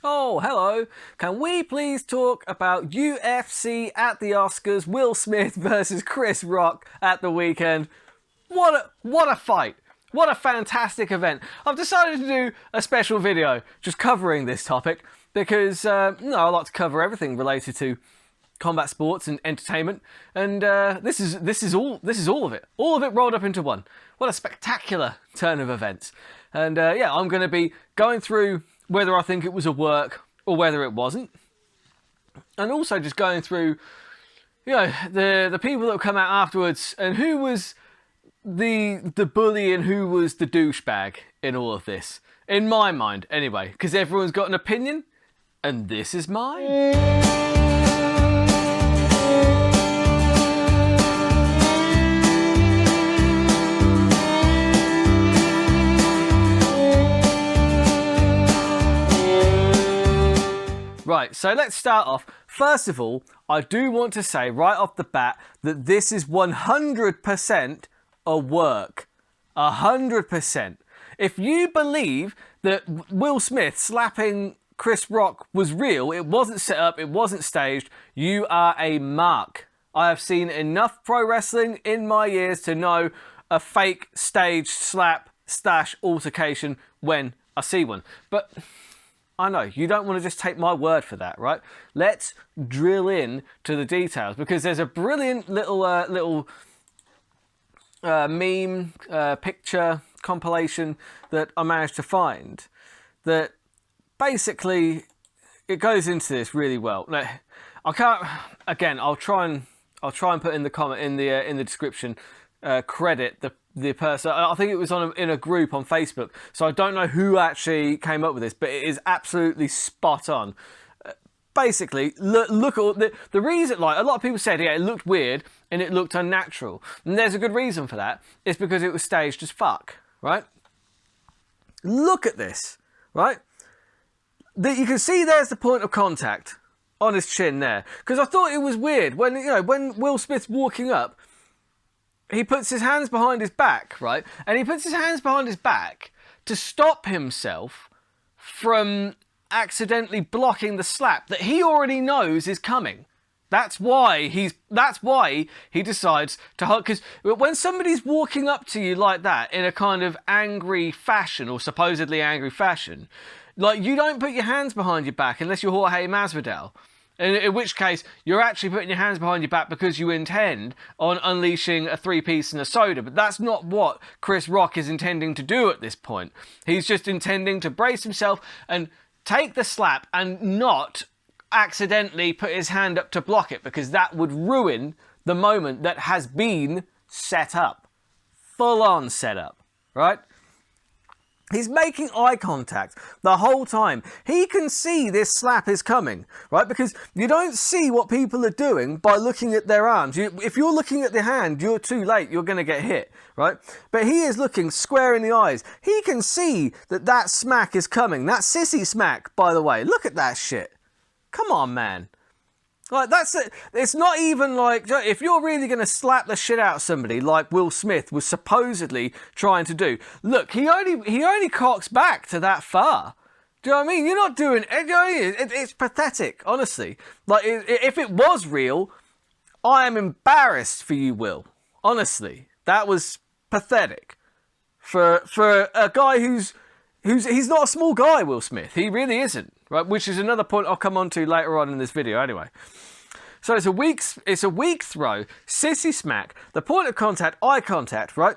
Oh, hello. Can we please talk about UFC at the Oscars, Will Smith versus Chris Rock at the weekend? What a fight. What a fantastic event. I've decided to do a special video just covering this topic because, I like to cover everything related to combat sports and entertainment, and this is all of it. All of it rolled up into one. What a spectacular turn of events. And I'm going to be going through whether I think it was a work or whether it wasn't. And also just going through, the people that have come out afterwards and who was the bully and who was the douchebag in all of this. In my mind, anyway, because everyone's got an opinion, and this is mine. Right, so let's start off. First of all, I do want to say right off the bat that this is 100% a work. 100%. If you believe that Will Smith slapping Chris Rock was real, it wasn't set up, it wasn't staged, you are a mark. I have seen enough pro wrestling in my years to know a fake staged slap stash altercation when I see one. But I know, you don't want to just take my word for that, right? Let's drill in to the details, because there's a brilliant little meme picture compilation that I managed to find that basically it goes into this really well. Now, I can't. Again, I'll try and put in the comment in the description credit the person. I think it was in a group on Facebook, so I don't know who actually came up with this, but it is absolutely spot on. Basically, look at the reason. Like, a lot of people said, yeah, it looked weird and it looked unnatural, and there's a good reason for that. It's because it was staged as fuck, right? Look at this, right? You can see there's the point of contact on his chin there, because I thought it was weird when Will Smith's walking up. He puts his hands behind his back, right? And he puts his hands behind his back to stop himself from accidentally blocking the slap that he already knows is coming. That's why he decides to hug. Because when somebody's walking up to you like that in a kind of angry fashion, or supposedly angry fashion, like, you don't put your hands behind your back unless you're Jorge Masvidal. In which case, you're actually putting your hands behind your back because you intend on unleashing a 3-piece and a soda. But that's not what Chris Rock is intending to do at this point. He's just intending to brace himself and take the slap and not accidentally put his hand up to block it, because that would ruin the moment that has been set up. Full on set up, right? He's making eye contact the whole time. He can see this slap is coming, right? Because you don't see what people are doing by looking at their arms. If you're looking at the hand, you're too late. You're going to get hit, right? But he is looking square in the eyes. He can see that smack is coming. That sissy smack, by the way. Look at that shit. Come on, man. Like, that's it. It's not even like, if you're really going to slap the shit out of somebody like Will Smith was supposedly trying to do, look, he only cocks back to that far. Do you know what I mean? You're not doing it. It's pathetic, honestly. Like, if it was real, I am embarrassed for you, Will. Honestly, that was pathetic for a guy who's he's not a small guy, Will Smith. He really isn't. Right, which is another point I'll come on to later on in this video anyway. So it's a weak throw, sissy smack, the point of contact, eye contact, right?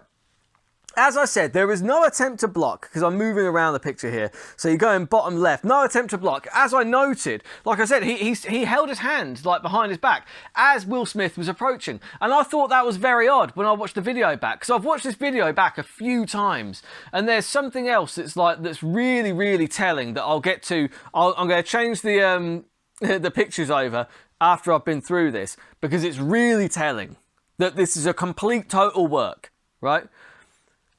As I said, there is no attempt to block, because I'm moving around the picture here. So you're going bottom left, no attempt to block. As I noted, like I said, he held his hand like behind his back as Will Smith was approaching. And I thought that was very odd when I watched the video back, because I've watched this video back a few times, and there's something else that's really, really telling that I'll get to. I'm going to change the pictures over after I've been through this, because it's really telling that this is a complete total work, right?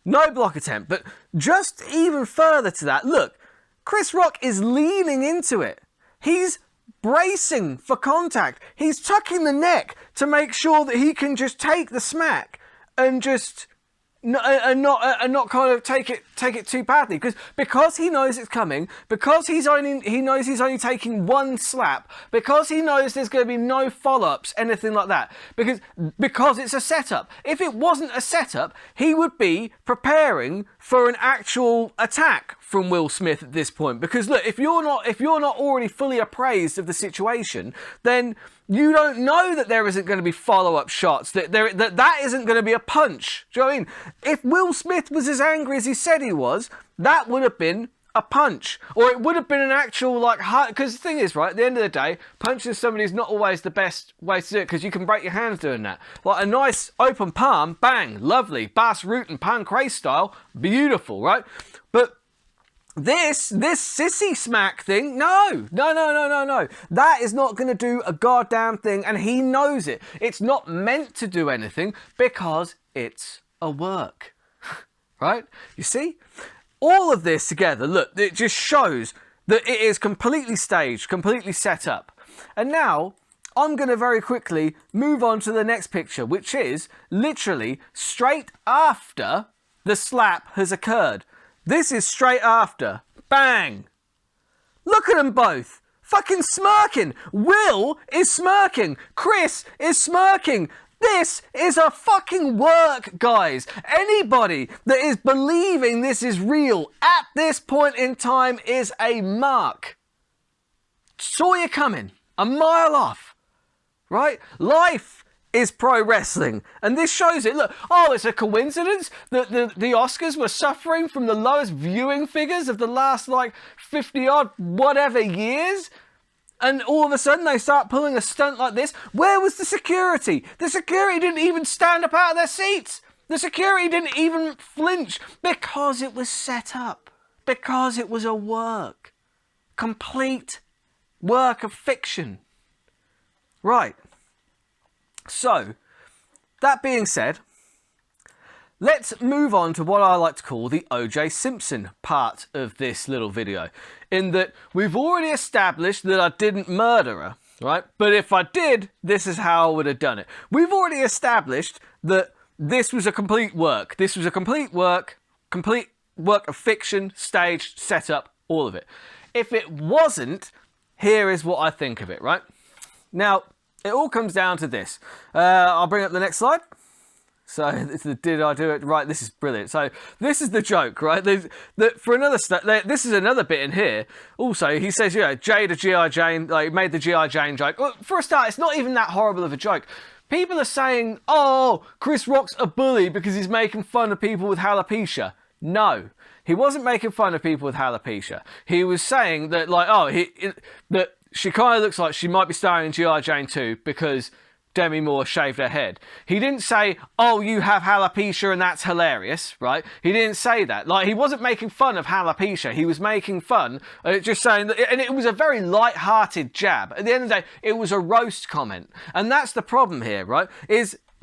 No block attempt, but just even further to that, look, Chris Rock is leaning into it. He's bracing for contact. He's tucking the neck to make sure that he can just take the smack and just not kind of take it too badly, because he knows it's coming, because he knows he's only taking one slap, because he knows there's going to be no follow-ups, anything like that, because it's a setup. If it wasn't a setup, he would be preparing for an actual attack from Will Smith at this point. Because look, if you're not already fully appraised of the situation, then you don't know that there isn't going to be follow-up shots, that isn't going to be a punch. Do you know what I mean? If Will Smith was as angry as he said he was, that would have been a punch. Or it would have been an actual, like, because the thing is, right, at the end of the day, punching somebody is not always the best way to do it, because you can break your hands doing that. Like a nice open palm, bang, lovely, Bas Rutten Pancrase style, beautiful, right? But this sissy smack thing, no. That is not going to do a goddamn thing, and he knows it. It's not meant to do anything because it's a work, right? You see? All of this together, look, it just shows that it is completely staged, completely set up. And now, I'm going to very quickly move on to the next picture, which is literally straight after the slap has occurred. This is straight after. Bang! Look at them both. Fucking smirking. Will is smirking. Chris is smirking. This is a fucking work, guys. Anybody that is believing this is real at this point in time is a mark. Saw you coming. A mile off. Right? Life is pro wrestling, and this shows it. Look, oh, it's a coincidence that the Oscars were suffering from the lowest viewing figures of the last, like, 50 odd whatever years, and all of a sudden they start pulling a stunt like this. Where was the security? The security didn't even stand up out of their seats. The security didn't even flinch, because it was set up, because it was a work, complete work of fiction. Right. So, that being said, let's move on to what I like to call the O.J. Simpson part of this little video. In that we've already established that I didn't murder her, right? But if I did, this is how I would have done it. We've already established that this was a complete work. This was a complete work of fiction, staged, set up, all of it. If it wasn't, here is what I think of it, right? Now, it all comes down to this. I'll bring up the next slide. So, did I do it right? This is brilliant. So, this is the joke, right? For another this is another bit in here. Also, he says, you know, Jada G.I. Jane, like, made the G.I. Jane joke. Well, for a start, it's not even that horrible of a joke. People are saying, oh, Chris Rock's a bully because he's making fun of people with alopecia. No, he wasn't making fun of people with alopecia. He was saying that, like, that she kind of looks like she might be starring in G.I. Jane 2 because Demi Moore shaved her head. He didn't say, oh, you have alopecia and that's hilarious, right? He didn't say that. Like, he wasn't making fun of alopecia. He was making fun, just saying that, and it was a very light-hearted jab. At the end of the day, it was a roast comment. And that's the problem here, right?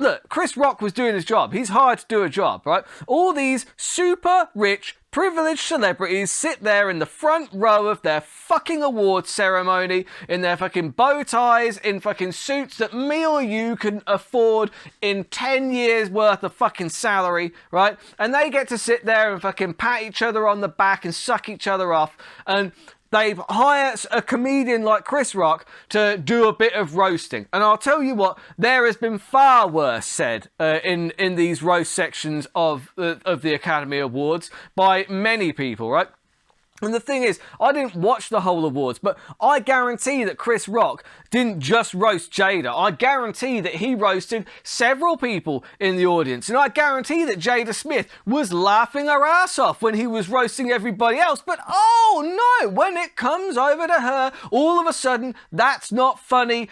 Look, Chris Rock was doing his job. He's hired to do a job, right? All these super rich, privileged celebrities sit there in the front row of their fucking awards ceremony in their fucking bow ties, in fucking suits that me or you can afford in 10 years worth of fucking salary, right? And they get to sit there and fucking pat each other on the back and suck each other off, and they've hired a comedian like Chris Rock to do a bit of roasting. And I'll tell you what, there has been far worse said in these roast sections of the Academy Awards by many people, right? And the thing is, I didn't watch the whole awards, but I guarantee that Chris Rock didn't just roast Jada. I guarantee that he roasted several people in the audience. And I guarantee that Jada Smith was laughing her ass off when he was roasting everybody else. But oh no, when it comes over to her, all of a sudden, that's not funny.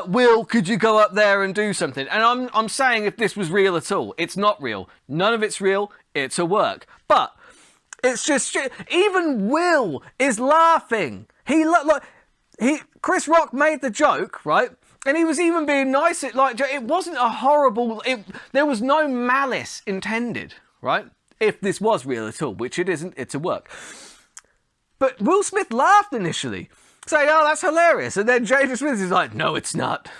Will, could you go up there and do something? And I'm saying if this was real at all, it's not real. None of it's real. It's a work. But it's just, even Will is laughing. Chris Rock made the joke, right? And he was even being nice. It wasn't a horrible, there was no malice intended, right? If this was real at all, which it isn't, it's a work. But Will Smith laughed initially, saying, oh, that's hilarious. And then Jada Smith is like, no, it's not.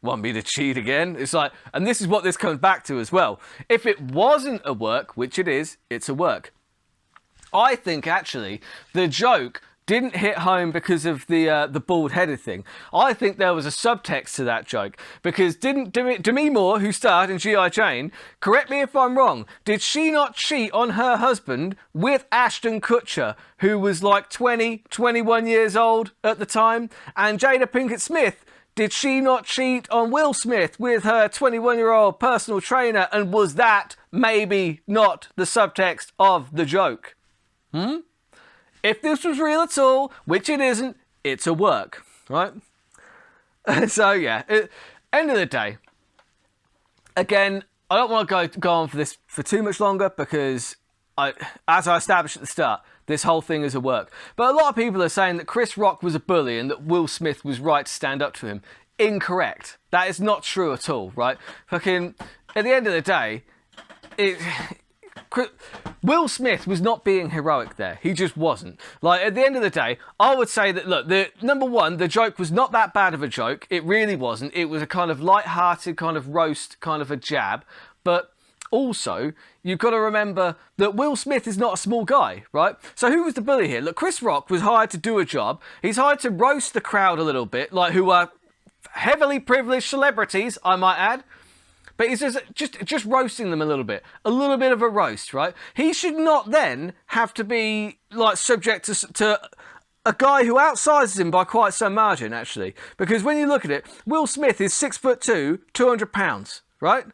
Want me to cheat again? It's like, and this is what this comes back to as well. If it wasn't a work, which it is, it's a work. I think actually the joke didn't hit home because of the bald-headed thing. I think there was a subtext to that joke, because didn't Demi Moore, who starred in G.I. Jane, correct me if I'm wrong, did she not cheat on her husband with Ashton Kutcher, who was like 20, 21 years old at the time? And Jada Pinkett Smith, did she not cheat on Will Smith with her 21-year-old personal trainer? And was that maybe not the subtext of the joke? If this was real at all, which it isn't, it's a work, right? So yeah, end of the day, again, I don't want to go on for this for too much longer, because as I established at the start, this whole thing is a work. But a lot of people are saying that Chris Rock was a bully and that Will Smith was right to stand up to him. Incorrect. That is not true at all, right? Fucking, at the end of the day, Will Smith was not being heroic there. He just wasn't. Like, at the end of the day, I would say that, look, number one, the joke was not that bad of a joke. It really wasn't. It was a kind of light-hearted kind of roast, kind of a jab. But also, you've got to remember that Will Smith is not a small guy, right? So who was the bully here? Look, Chris Rock was hired to do a job. He's hired to roast the crowd a little bit, like, who are heavily privileged celebrities, I might add. But he's just roasting them a little bit of a roast, right? He should not then have to be like subject to a guy who outsizes him by quite some margin, actually. Because when you look at it, Will Smith is 6'2", 200 pounds, right?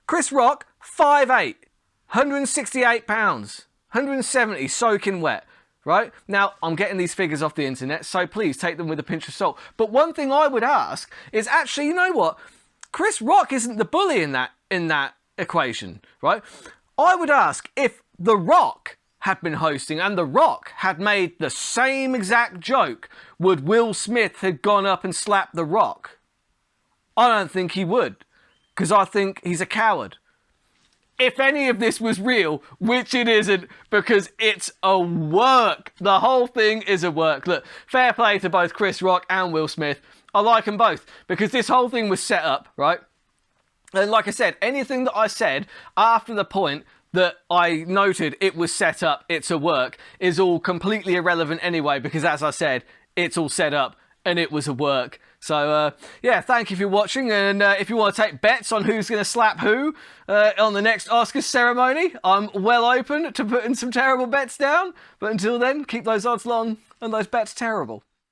Chris Rock, 5'8", 168 pounds, 170, soaking wet. Right? Now, I'm getting these figures off the internet, so please take them with a pinch of salt. But one thing I would ask is, actually, you know what? Chris Rock isn't the bully in that equation, right? I would ask, if The Rock had been hosting and The Rock had made the same exact joke, would Will Smith have gone up and slapped The Rock? I don't think he would, because I think he's a coward. If any of this was real, which it isn't, because it's a work. The whole thing is a work. Look, fair play to both Chris Rock and Will Smith. I like them both, because this whole thing was set up, right? And like I said, anything that I said after the point that I noted it was set up, it's a work, is all completely irrelevant anyway, because as I said, it's all set up and it was a work. So, yeah, thank you for watching, and if you want to take bets on who's going to slap who on the next Oscars ceremony, I'm well open to putting some terrible bets down, but until then, keep those odds long and those bets terrible.